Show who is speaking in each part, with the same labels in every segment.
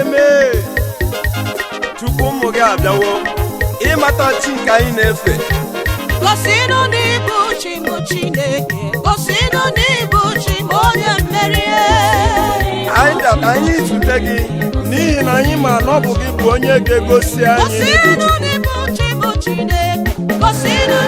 Speaker 1: na-eme tupu ụmụ gị abịawo ịmata chi nke anyị na-efe.
Speaker 2: Gosinụ n'ibu chi m Chineke, gosinụ n'ibu chi m onye mmeri.
Speaker 1: Anyị bịara anyị izute gị n'ihi na anyị ma na ọ bụ gị bụ onye ga-egosi anyị
Speaker 2: gosinụ n'ibu chi m Chineke, gosinụ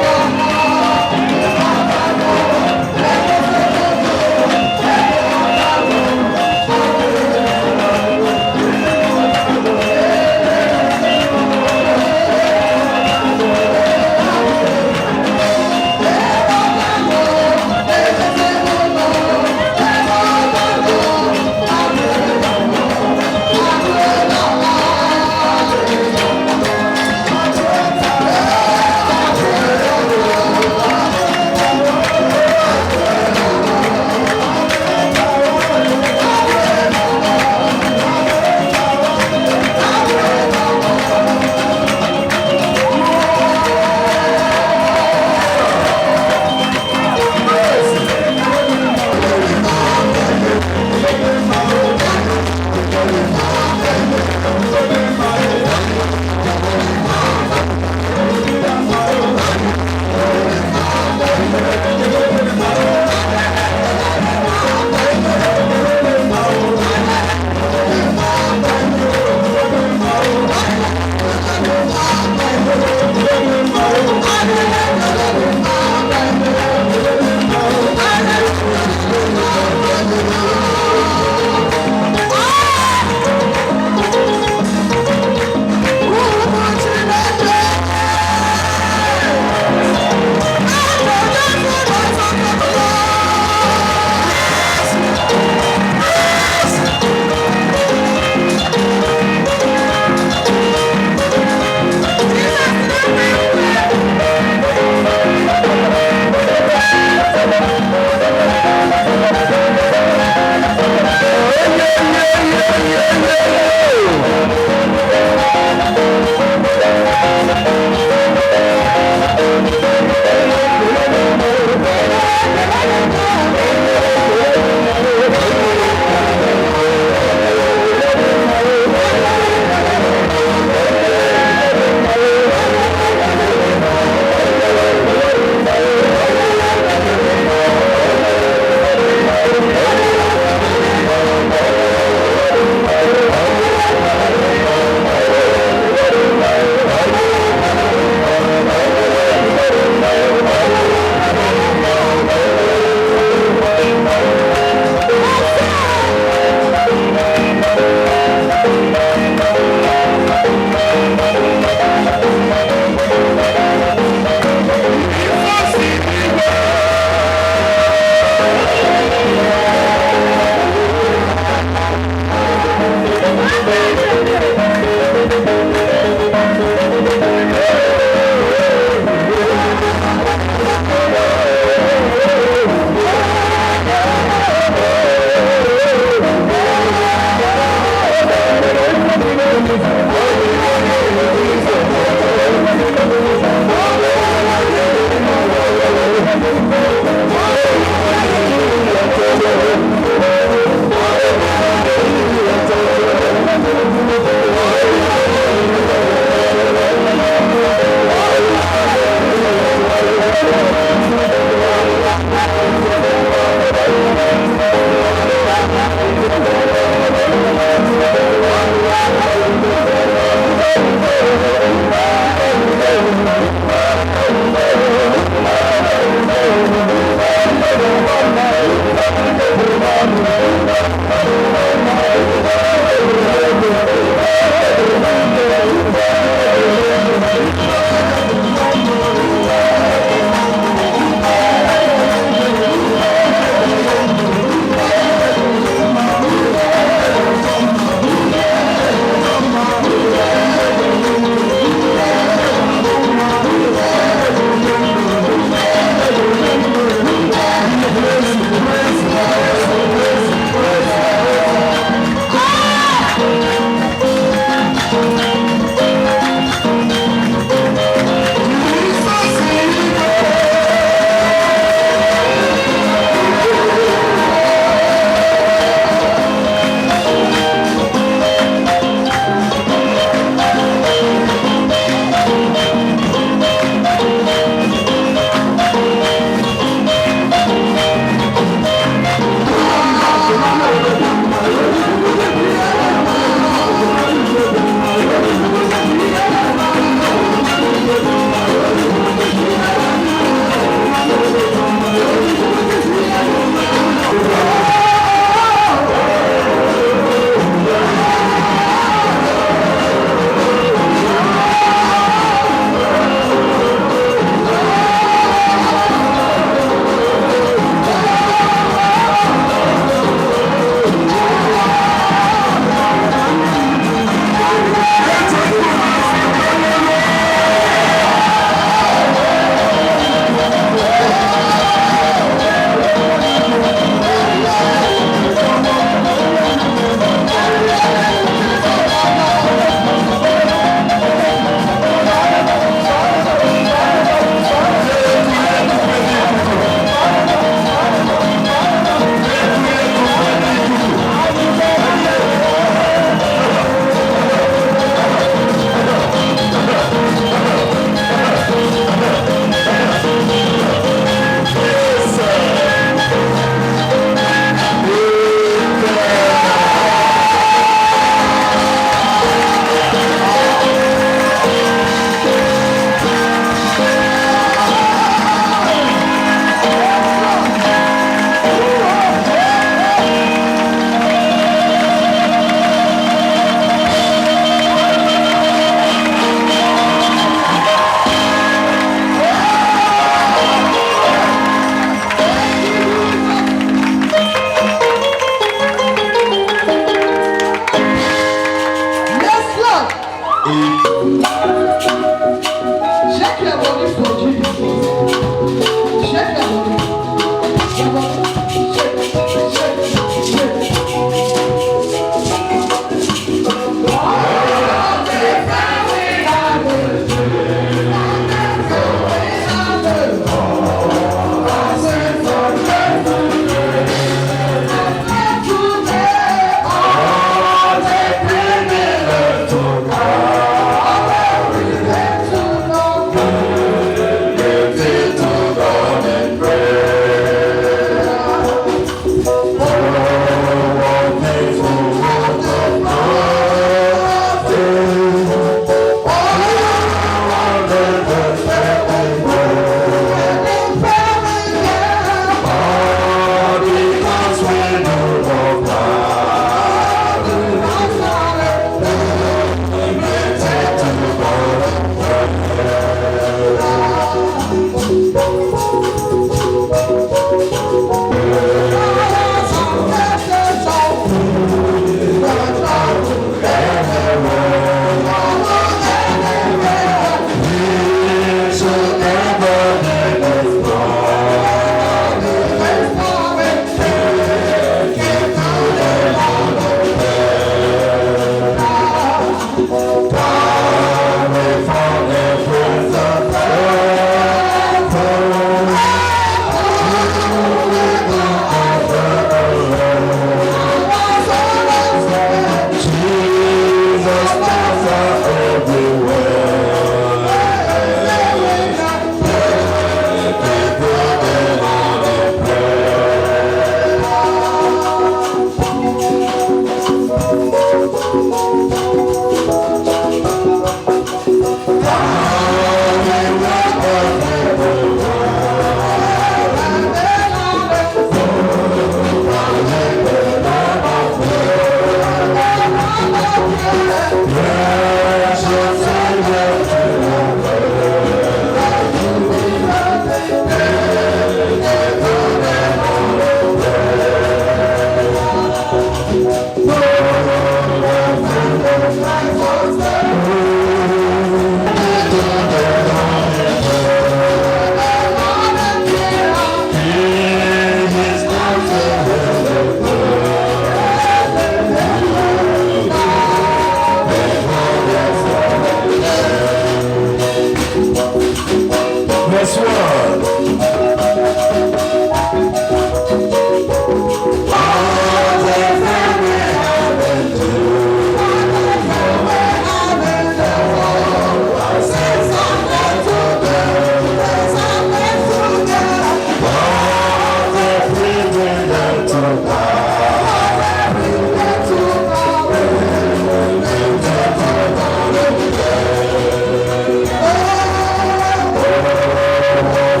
Speaker 3: Oh,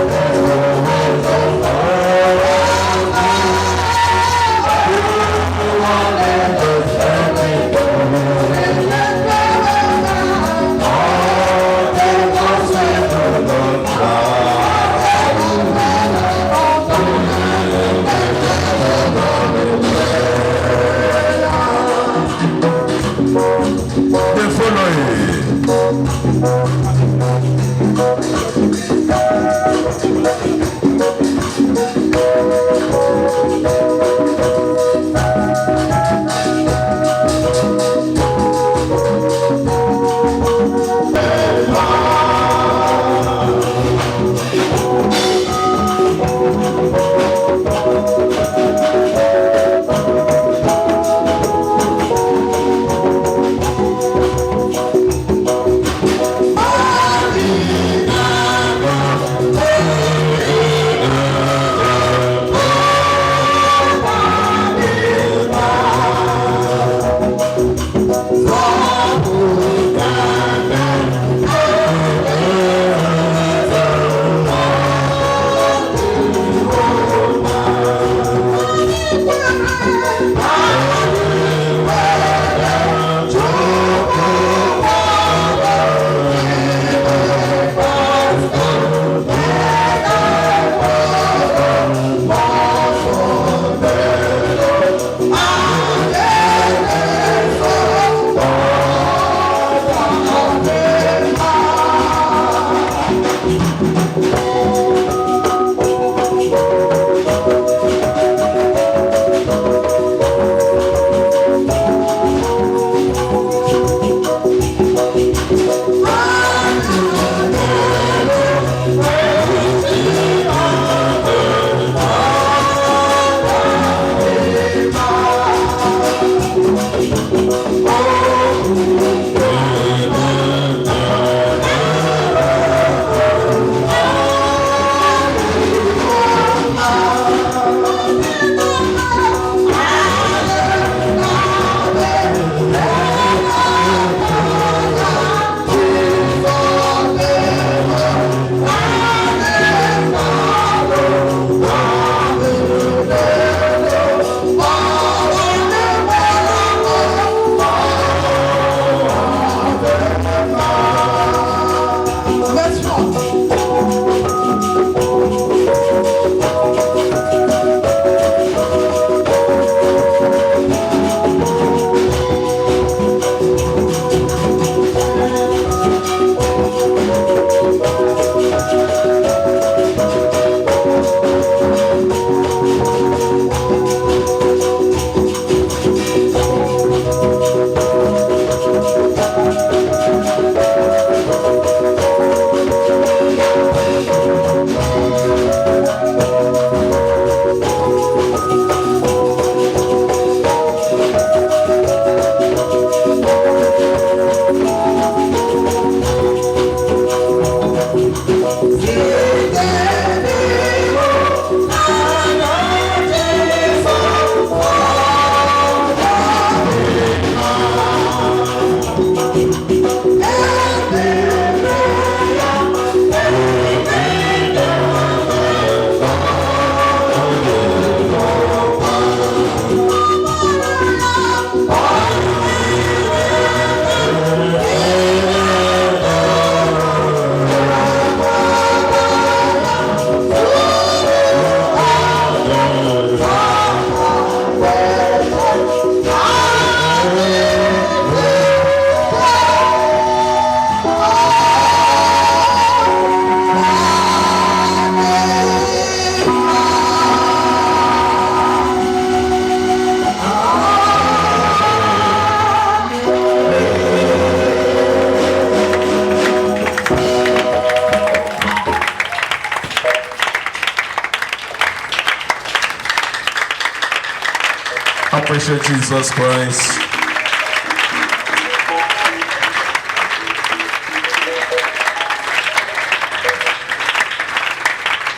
Speaker 3: appreciate Jesus Christ.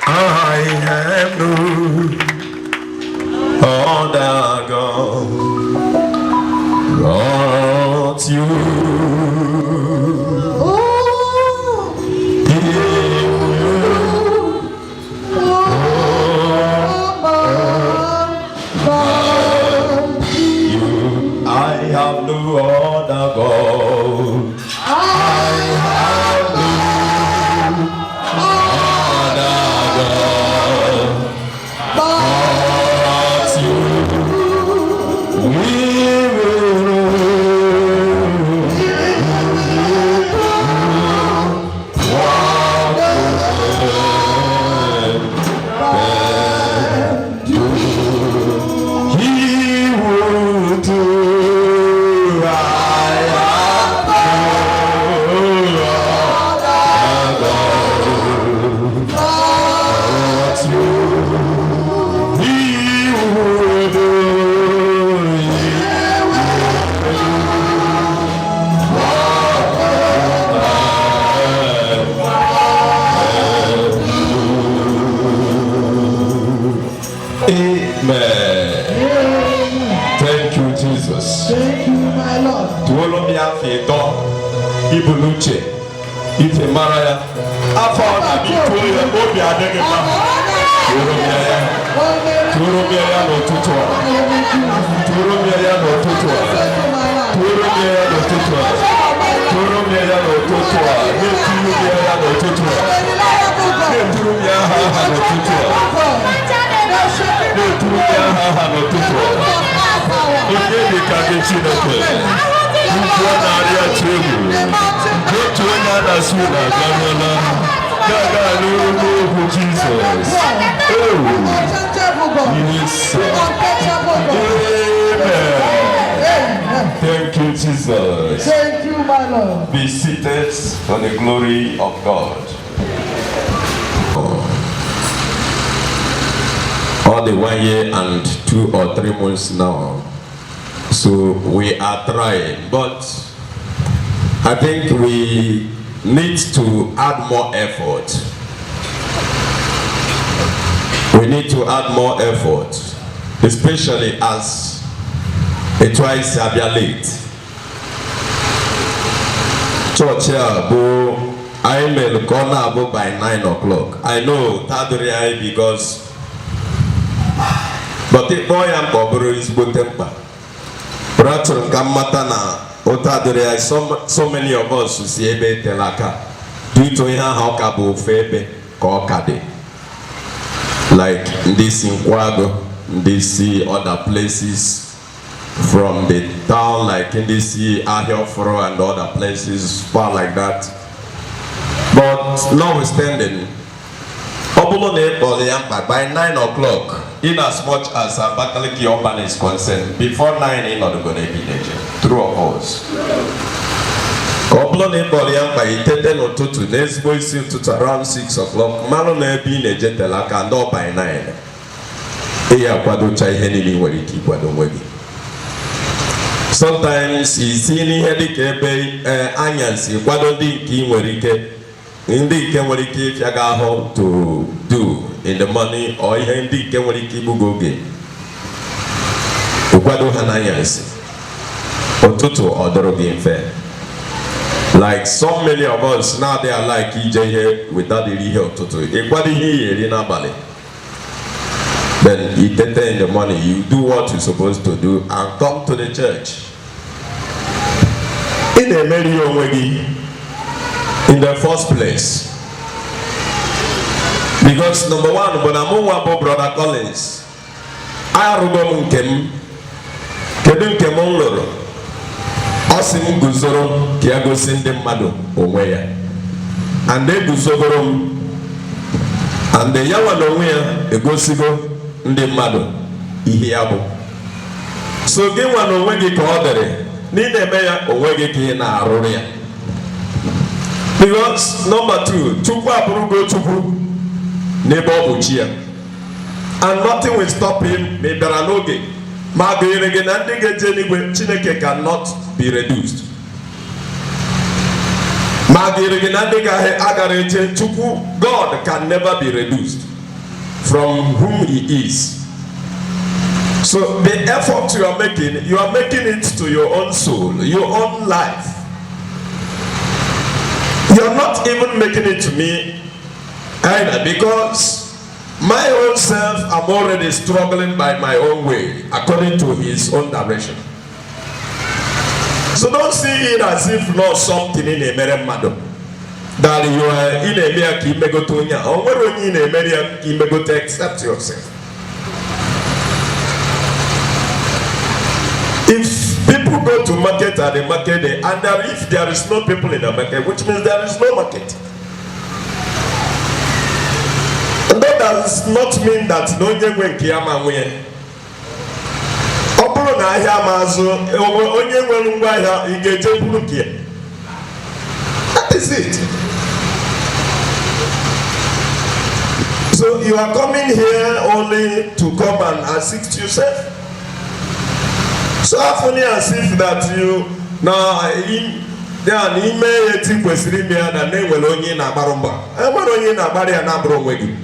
Speaker 3: I have no other God but you. I have no other God. I have no other God but you. We will walk He will do. I have no other God but you. He will do. Amen. Thank you, Jesus.
Speaker 4: Thank you, my Lord.
Speaker 3: Tuolomia feto ibuluche ife maraya afa na bituo ya obi adege ma Tuolomia ya no tutu Tuolomia ya no tutu Tuolomia ya no tutu Tuolomia ya no tutu Tuolomia ya no tutu Tuolomia ha no tutu Tuolomia ha no tutu Igeni kagechi na pe Mwana aria chemu Kotu wanya na suna Ganola Gaga nuhu Jesus. Oh Yes. Amen. Thank you, Jesus.
Speaker 4: Thank you, my Lord.
Speaker 3: Be seated for the glory of God. All the 1 year and 2 or 3 months now. So we are trying, but I think we need to add more effort. We need to add more effort, especially as it tries to be late. Church here, I will corner by 9 o'clock. I know that because, but the boy and Bobro is good temper. Brother Kamatana, Otadria, so many of us who see Ebe Telaka, due to how Kabo Febe, Kokade. Like this in Kwago, this other places from the town, like in this Ahiofro and other places, far like that. But notwithstanding, by 9 o'clock, in as much as Abakaliki Urban is concerned, before 9 in not going to be nature. True of us. Oblone Boliamba, it tended not to next voice to around 6 o'clock. Malone be in a jetelaka and all by 9. Ea Quado Chai Henry where he keep Quado Webby. Sometimes he's seen headache, onions, Quado Dinky where he came. Indeed, can what he keep Yaga home to do in the money, or indeed can what he keep Ugoge. Uquado Hanayas or Tutu or Dorogi fair. Like so many of us now, they are like EJ here without the real Tutu. Equally here in Abali. Then you take in the money, you do what you're supposed to do, and come to the church. In a million way. In the first place, because number one, when I'm about Brother Collins, I remember him, Kedun Kemon Osim Guzoro, Kiago Sinde Mado, Oweya, and they Guzogorum, and the Yawan Oweya, a Gosigo, Nde Mado, Ihiabo. So, give one Owegi Kodere, need a mayor Owegi in Aroria. Because number 2, Chukwa Burugo Chuku, neighbor Uchia. And nothing will stop him, maybe Ranoge, Chineke cannot be reduced. God can never be reduced from whom he is. So the effort you are making it to your own soul, your own life. You're not even making it to me either, because my own self, I'm already struggling by my own way, according to his own direction. So don't see it as if not something in a mere madam. That you are in a mere kimegotonia, or where in a mere kimegote, accept yourself. If people go to market at the market day, and if there is no people in the market, which means there is no market. And that does not mean that no one will kiyama win. Opolo na ahia mazu, onye nwere ngwa ahia igeje buru kia. That is it. So you are coming here only to come and assist yourself. So often as if that you now then ime eti kwesiri me na enwere onye na agbarumba. Enwere onye na agbari ya na abro onwe gi.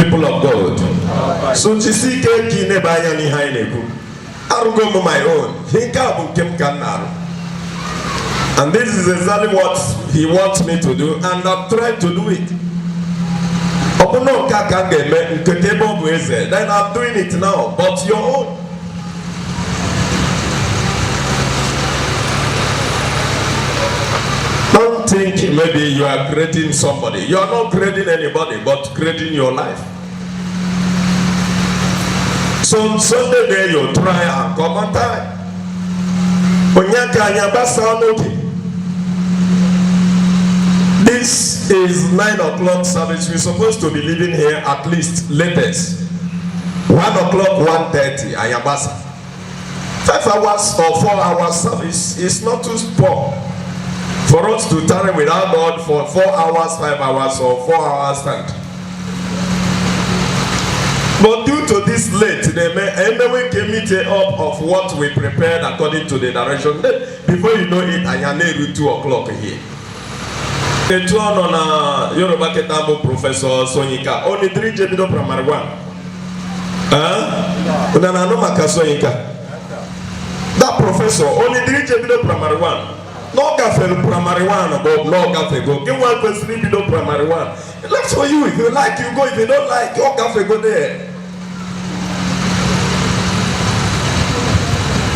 Speaker 3: People of God. So chisike ki ne ba ya ni ha ineku. Arugo mo my own. Hinka bu kem kan naru. And this is exactly what he wants me to do, and I'm trying to do it. Then I'm doing it now, but your own. Don't think maybe you are creating somebody. You are not creating anybody, but creating your life. So on Sunday day you try and come on time. This is 9 o'clock service. We're supposed to be leaving here at least latest 1 o'clock, 1:30. Ayabasa. 5 hours or 4 hours service is not too poor for us to tarry without God for 4 hours, 5 hours, or 4 hours stand. But due to this late, they may came it up of what we prepared according to the direction. Before you know it, I am 2 o'clock here. The two on Yoruba Ketambo Professor Sonika, only 3 Jebido Primary 1. That professor, only 3 Jebido Primary 1. No cafe Primary 1, but no cafe go. Give 1 person Jebido Primary 1. That's for you. If you like, you go. If you don't like, your cafe go there.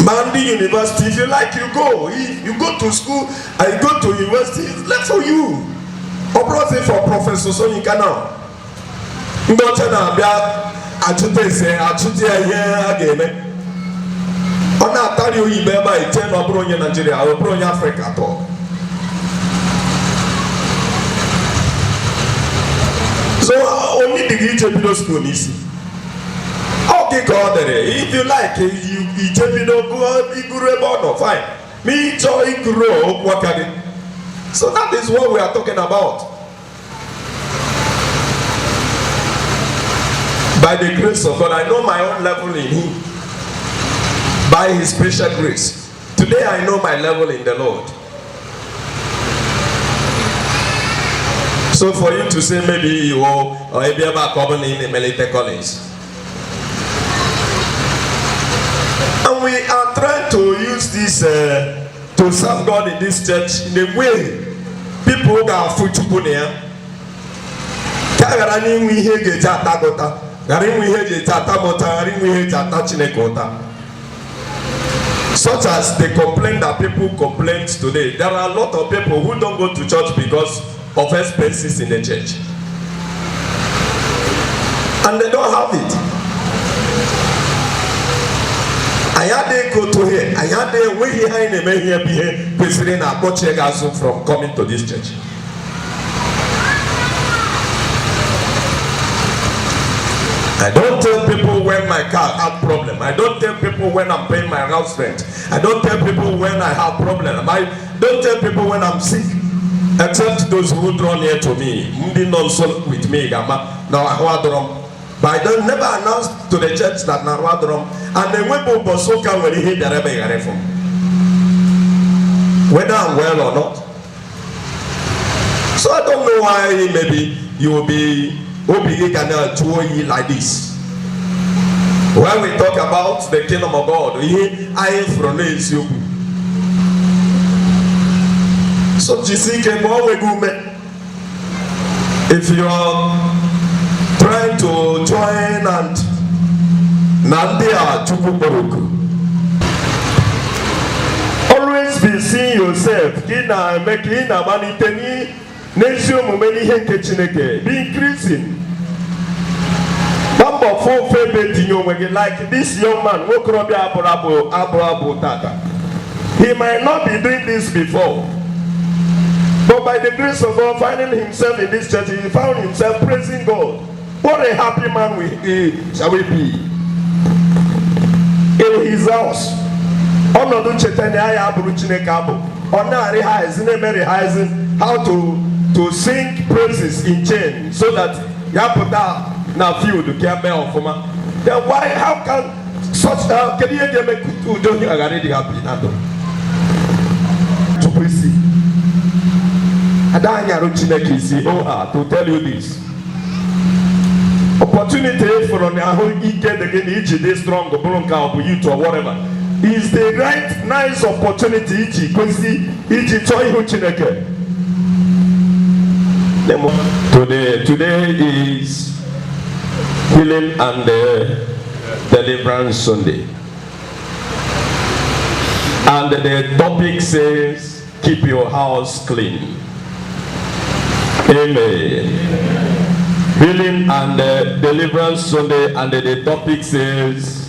Speaker 3: Mandi University, if you like, you go. If you go to school and you go to university, it's left for you. Operating for Professor Sonika now. Ndotana bia achute se achute here again. Ona atari oyibe ba ite no bro nye Nigeria, o bro nye Africa to. So only the Jebido school is. Okay, God, if you like, you Jebido go igure bono fine. Me cho iguro wakage. So that is what we are talking about. By the grace of God, I know my own level in Him. By His special grace. Today I know my level in the Lord. So for you to say maybe you or maybe about coming in the military college. And we are trying to use this to serve God in this church in a way people are full to put here. Such as the complaint that people complain today. There are a lot of people who don't go to church because of expenses in the church. And they don't have it. I had to go to here. I had to wait here in the main here from coming to this church. I don't tell people when my car had problem. I don't tell people when I'm paying my house rent. I don't tell people when I have problem. I don't tell people when I'm sick. Except those who draw near to me. With me gama na ahwadrom. But I don't never announce to the church that na ahwadrom and then when people so can when he there be gare from. Whether I'm well or not. So I don't know why maybe you will be obliged to like this. When we talk about the kingdom of God, I from you. So if you are trying to join and Nandia Chukwuboruku, always be seeing yourself be increasing. Like this young man, he might not be doing this before, but by the grace of God, finding himself in this church, he found himself praising God. What a happy man shall we be in his house. How to sing praises in chain so that now field to care better for me. Then why? How can such can you make to don't you already happy now? To praise. Adanya Ruchineki see to tell you this. Opportunity for an whole get again each day strong bronca or youth or whatever is the right nice opportunity each toy Ruchineke. Today is Healing and Deliverance Sunday. And the topic says, keep your house clean. Amen. Healing and Deliverance Sunday, and the topic says,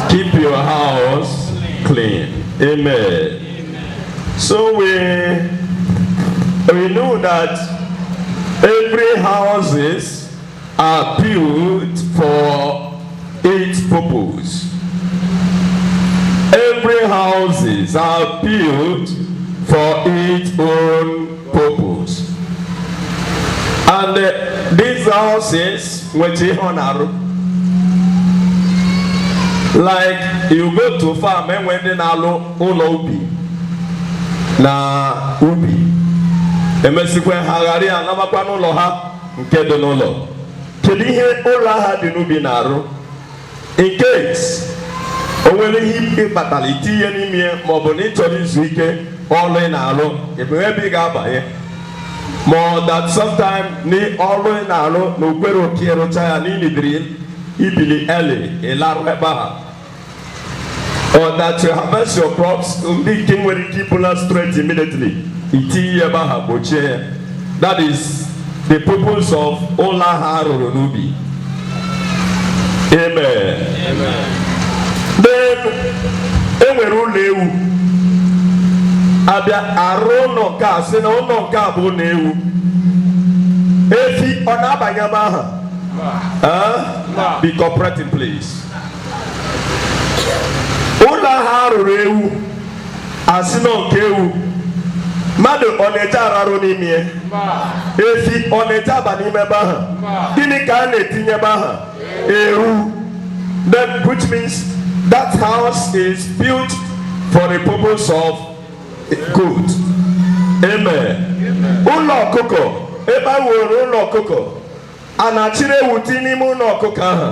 Speaker 3: keep your house clean. Amen. So we know that every houses are built for its purpose. Every houses are built for its own purpose. And these houses, which honor, like you go to farm and when they now ubi na ubi, emesikwe hagari anabakwa n'ụlọ ha nke dị n'ụlọ. Kedu ihe ụlọ ha dị n'ubi na-arụ? In case o nwere ihe ịkpatara itinye n'ime ma ọ bụ na ịchọrọ izu ike ọrụ ị na-arụ ebe ebe ị ga-abanye, ma that sometime ni ọrụ ị na-arụ na okwere oke ịrụcha ya na ịnidiri ibili early ịlarụ ebe ahụ, or that you harvest your crops ndị nke nwere ike ịpụla straight immediately itinye ebe ahụ gbochie ya. That is the purpose of ụlọ ahụ arụrụ n'ubi. Amen. Amen. Then enwere ụlọ ewu abịa arụ ụlọ nke a sị na ụlọ nke a bụ ụlọ ewu. Efi ọ na-abanye ebe ahụ? Be cooperating please. Ụlọ ahụ arụrụ ewu asị na nke ewu mmadụ ọ na-eje ararụ n'ime ya, efi ọ na-eje aba n'ime ebe ahụ, gịnị ka a na-etinye ebe ahụ? Ewu. Then which means that house is built for the purpose of good. Amen. Ụlọ ọkụkọ ebe a wuru ụlọ ọkụkọ a na-achịrị ewu tinye n'ime ụlọ ọkụkọ ahụ,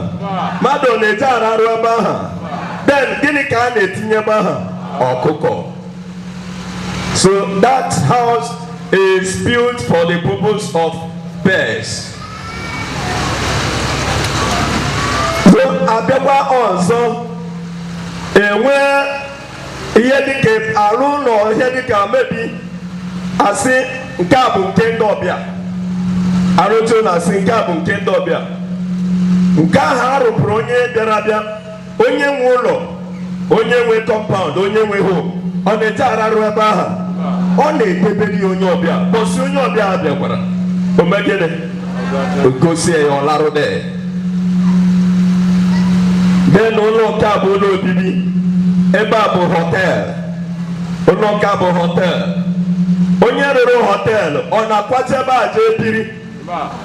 Speaker 3: mmadụ ọ na-eje ararụ ebe ahụ, then gịnị ka a na-etinye ebe ahụ? Ọkụkọ. So that house is built for the purpose of birds. So abịakwa ọzọ enwe ihe dịka arụ ụlọ ihe dịka mebi asị nke a bụ nke ndị ọbịa, arụjụ na asị nke a bụ nke ndị ọbịa, nke ahụ arụpụrụ onye bịara abịa, onye nwe ụlọ, onye nwe compound, onye nwe home, ọ na-eje ararụ ebe ahụ, ọ na-edebere onye ọbịa, bọsị onye ọbịa bịakwara o megide gosi ya ọ larụ dị. Then ụlọ nke a bụ ụlọ obibi, ebe a bụ hotel, ụlọ nke a bụ hotel. Onye rụrụ hotel ọ na-akwacha ebe a jee biri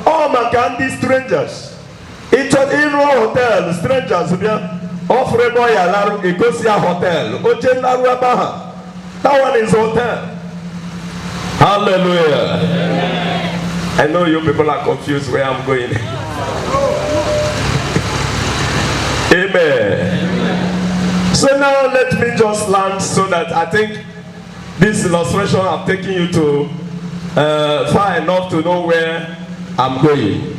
Speaker 5: All my candy strangers. It's an in-row hotel, strangers. Offering boy a Ecosia hotel. Ojen Laruabaha. That one is hotel. Hallelujah. I know you people are confused where I'm going. Amen. So now let me just land so that I think this illustration I've taken you to far enough to know where I'm going.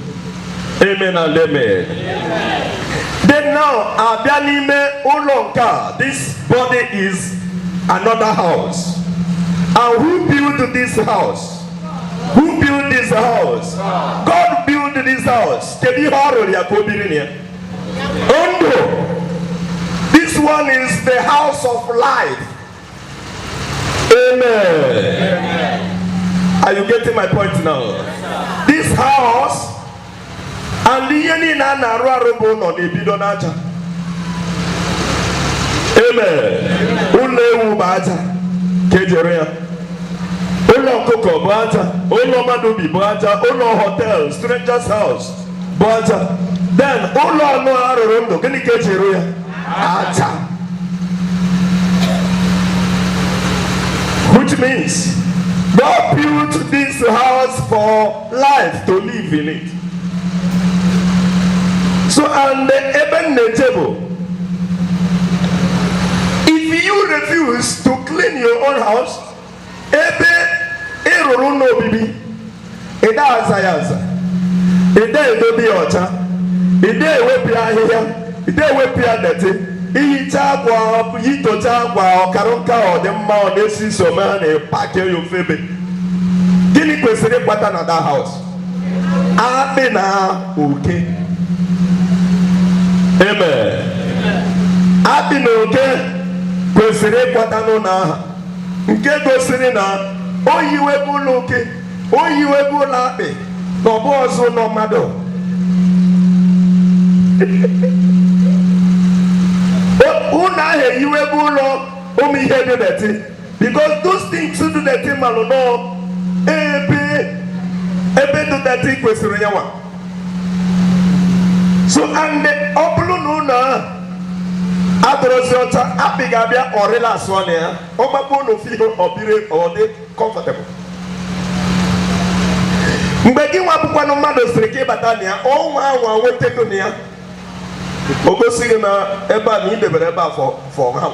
Speaker 5: Amen and amen. Then now, Abianime Olonka, this body is another house. And who built this house? Who built this house? God built this house. This one is the house of life. Amen. Are you getting my point now? This house and the yeni na naruarobo no ne bidonaja. Amen. Ulewu baja kejerea. Ulo koko baja, ulo madubi baja, ulo hotel, stranger's house baja. Then ulo no arorondo kini kejerea. Aja. Which means God built this house for life to live in it. So, and the Eben Netebo, if you refuse to clean your own house, Ebe Eroruno Bibi, Eda Azayaza, Eda Edobi Ocha, Eda Ewepia here, Eda Ewepia Dete. Ichagwa yitochagwa karonka odemma onesi soma na pake yo febe. Gini kwesịrị kwata na that house? Abi na oke. Amen. Abi na oke kwesịrị kwata no na nke gosiri na oyiwe bụ oke, oyiwe bụ akpị, na ọbụ ọzọ no mmadụ. Because those things do the thing no ebe do that thing kwesịrị ya wa. So and the ọbụrụ na adọrọsi ọcha abịga abịa ọrịla asụọ na ya ọgbakọ na ofe ihe ọbịrị ọdị comfortable. Mgbe gị nwa akwụkwọ mmadụ sịrị ka ịbata na ya ọnwa anwa nwetego na ya o gosighị na ebe a na idebere ebe a for ha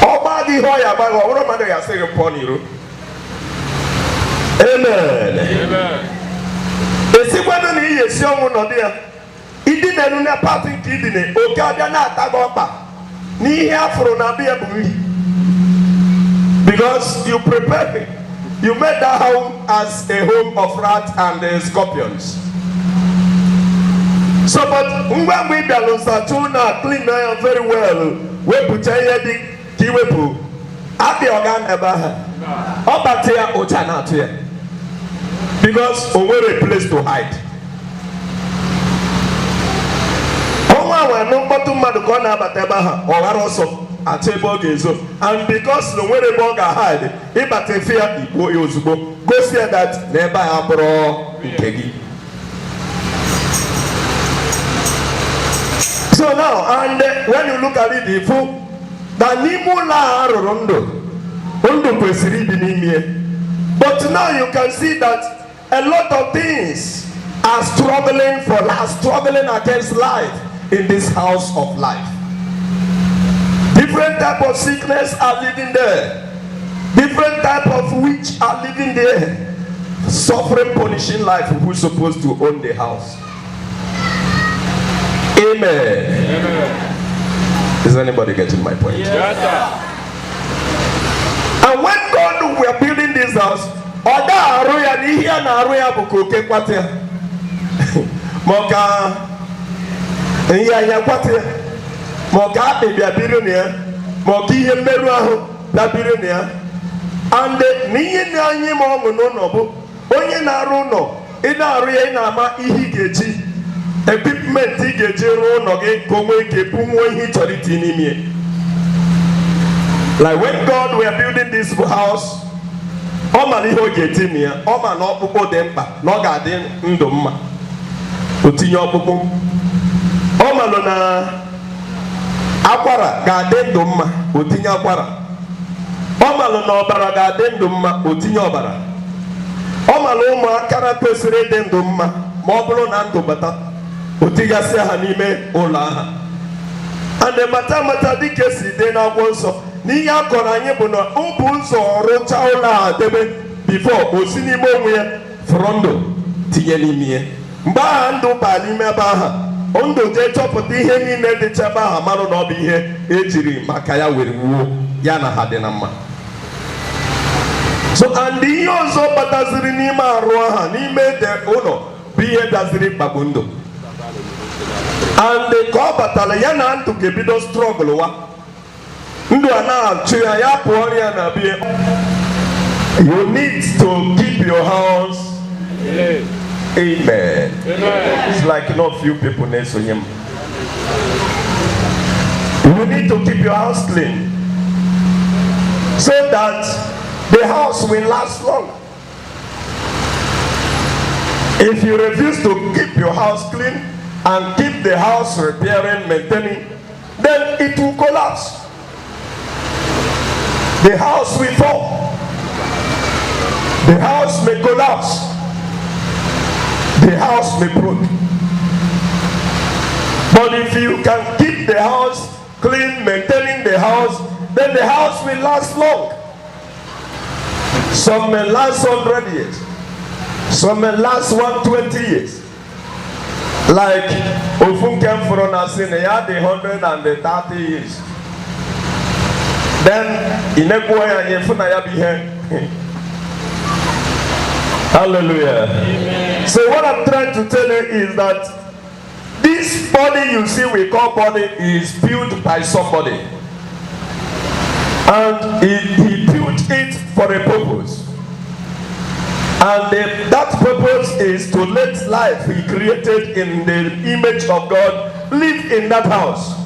Speaker 5: ọgba gị ihe ọ ya agbaghị ọ bụrụ mmadụ ya sị gị pụọ n'iro. Amen. Esikwanụ na iyi esi ọnwụ nọdụ ya ịdị na-enu na pati nke idine oke abịa na-ata gị ọkpa n'ihe afụrụ na abịa bụ nri. Because you prepared it. You made that home as a home of rats and scorpions. So, but when we balance na clean very well, we put a kiwepu at the organ ever. Obatia ochanatia. Because we a place to hide. No bottom madukona batebaha or also a table gezo. And because the way the burger hide, if a fear go see that never abro kegi. So now, and when you look at it, the food, the nimula rondo kwesiri binimie. But now you can see that a lot of things are struggling against life in this house of life. Different type of sickness are living there. Different type of witch are living there. Suffering, punishing life. Who's supposed to own the house? Amen. Amen. Is anybody getting my point?
Speaker 1: Yes, sir.
Speaker 5: And when God were building this house, Oda Aruya ni here na Aruya bukoke kwate. Moka ya kwate. Moka baby abironia. Moki ihe mmeru ahụ na abironia. And n'ihe na anyị ma ọṅụ n'ụlọ bụ onye na-arụ ụlọ ị na-arụ ya ị na-ama ihe ga-eji equipment ị ga-eji rụọ ụlọ gị ka o nwee ike bunwuo ihe ị chọrọ iti n'ime. Like when God were building this house, ọ mara ihe ọ ga-eti na ya, ọ ma na ọkpụkpụ dị mkpa na ọ ga-adị ndụ mma, o tinye ọkpụkpụ. Ọ malụ na akwara ga-adị ndụ mma, o tinye akwara. Ọ malụ na ọbara ga-adị ndụ mma, o tinye ọbara. Ọ malụ ụmụaka kwesịrị ịdị ndụ mma ma ọ bụrụ na ndụ bata, o tigasị ha n'ime ụlọ aha. Ande mata dịka esi dị n'akwụkwọ nsọ n'ihe a kọrọ anyị bụ na ọ bụ ụzọ rụcha ụlọ a debe bifo o si n'ime onwe ya fọrọ ndụ tinye n'ime ya. Mgbe aha ndụ baa n'ime ebe aha, ndụ jee chọpụta ihe niile dịcha ebe aha marụ na ọ bụ ihe ejiri maka ya were wuo ya na ha dị na mma. So and ihe ọzọ bataziri n'ime arụ aha n'ime ụlọ bụ ihe bịaziri kpagbu ndụ. And ka ọ batara ya na ndụ ga-ebido strọgụl wa. Ndụ a na-achụ ya, ya pụọ ya na bie. You need to keep your house. Amen. It's like not few people na-esonye m. You need to keep your house clean so that the house will last long. If you refuse to keep your house clean and keep the house repairing, maintaining, then it will collapse. The house will fall. The house may collapse. The house may break. But if you can keep the house clean, maintaining the house, then the house will last long. Some may last 100 years. Some may last 120 years. Like Ofunkem Furonasi, they had 130 years. Then in Ebuaya Yefunaya be here. Hallelujah. Amen. So what I'm trying to tell you is that this body you see we call body is built by somebody. And he built it for a purpose. And that purpose is to let life he created in the image of God live in that house.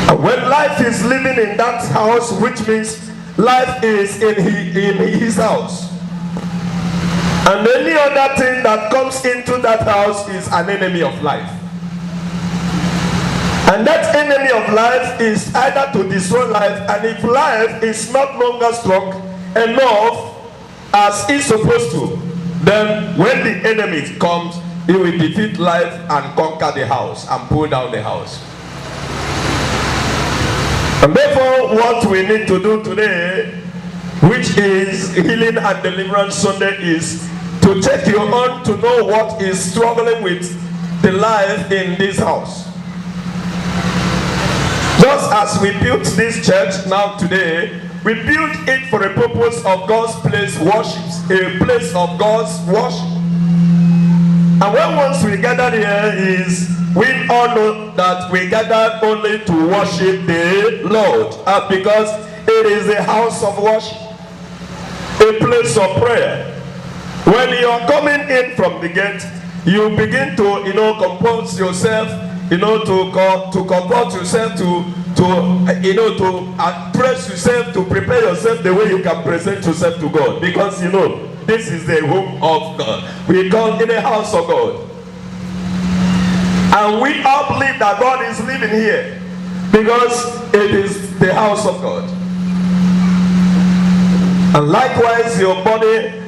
Speaker 5: And when life is living in that house, which means life is in his house. And any other thing that comes into that house is an enemy of life. And that enemy of life is either to destroy life, and if life is not longer strong enough as it's supposed to, then when the enemy comes, he will defeat life and conquer the house and pull down the house. And therefore, what we need to do today, which is Healing and Deliverance Sunday, is to check your own to know what is struggling with the life in this house. Just as we built this church now today, we built it for a purpose of God's place worship, a place of God's worship. And when once we gather here we all know that we gathered only to worship the Lord, because it is a house of worship, a place of prayer. When you are coming in from the gate, you begin to compose yourself, to comport yourself, to press yourself, to prepare yourself the way you can present yourself to God, because this is the home of God. We call it the house of God. And we all believe that God is living here because it is the house of God. And likewise, your body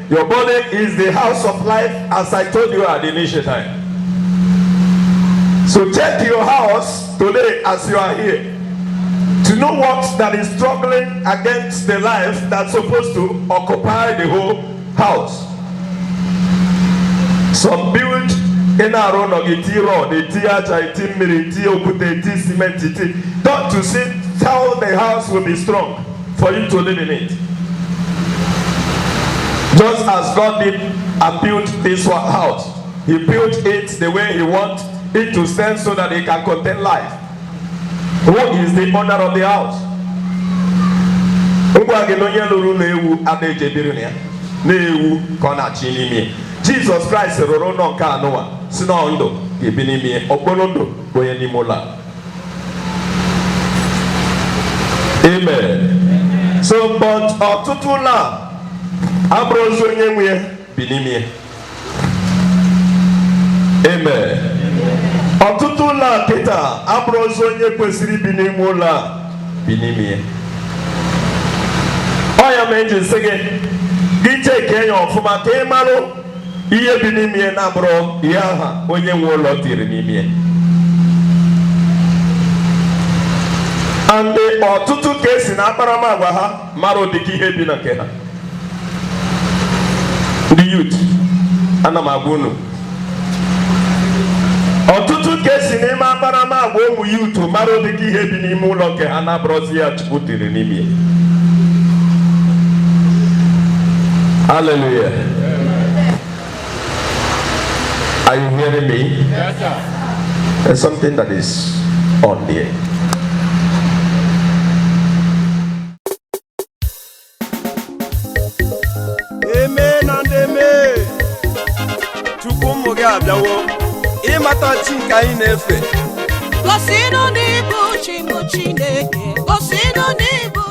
Speaker 5: is the house of life, as I told you at the initial time. So check your house today as you are here to know what that is struggling against the life that's supposed to occupy the whole house. Some build in our own road, cement, not to see how the house will be strong for you to live in it. Just as God did and built this house, He built it the way He wants it to stand so that it can contain life. Who is the owner of the house? Jesus Christ Amen. So, but ọtụtụ ụlọ a abụrụ ozu onye nwe ya bi n'ime ya. Amen. Ọtụtụ ụlọ a kịta abụrụ ozu onye kwesịrị ibi n'ime ụlọ a bi n'ime ya. Ọ ya ma eji sị gị cheke ya ọfụma ka ị marụ ihe bi n'ime ya na-abụrụ ihe aha onye nwe ụlọ tiri n'ime ya. And ọtụtụ ka esi na akparamagwa ha mara ụdịka ihe bi na nke ha. Ndị youth, ana m agwa unu, ọtụtụ ka esi n'ime akparamagwa ụmụ youth mara ụdịka ihe bi n'ime ụlọ nke ha na-abụrụzi ya Chukwu tiri n'ime ya. Hallelujah. Are you hearing me?
Speaker 1: Yes, sir.
Speaker 5: There's something that is on there.
Speaker 1: Amen and amen. Chukwu ụmụ gị abịawo ịmata chi nke anyị na-efe.
Speaker 2: Gosinụ n'ibu chi m Chineke, gosinụ n'ibu